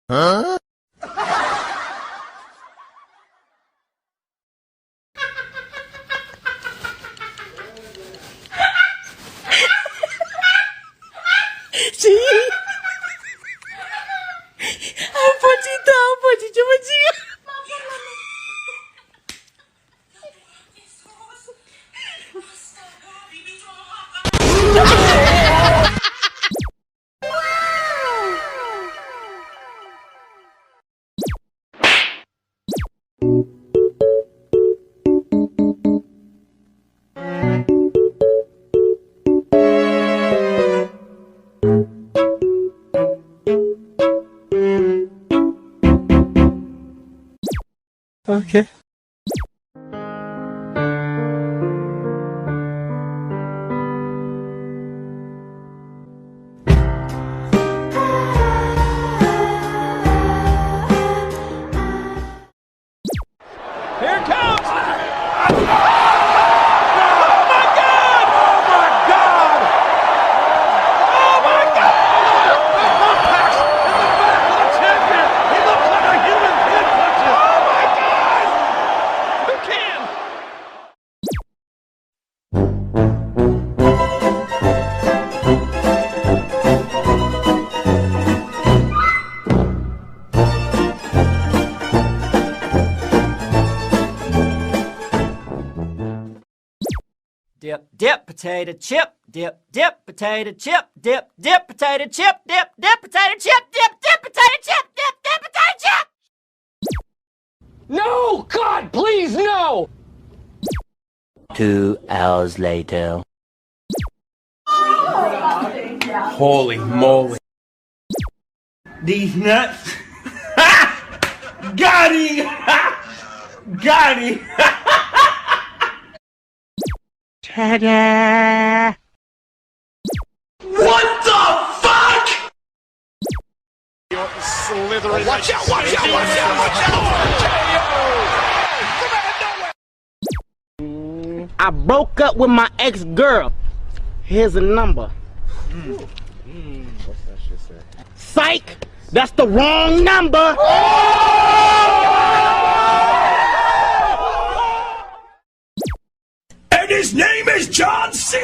Huh? Sí. Pochito, coba cium. Okay. Here it comes! Dip, dip, potato chip. Dip, dip, potato chip. Dip, dip, potato chip. Dip, dip, potato chip. Dip, dip, potato chip. Dip, dip, potato chip. No! God, please, no! 2 hours later. Holy moly. These nuts. Got him! Got him! Ta-da! What the fuck? Watch out, watch out, watch out, watch out! I broke up with my ex-girl. Here's a number. What's that shit say? Psych! That's the wrong number! And his name is John C.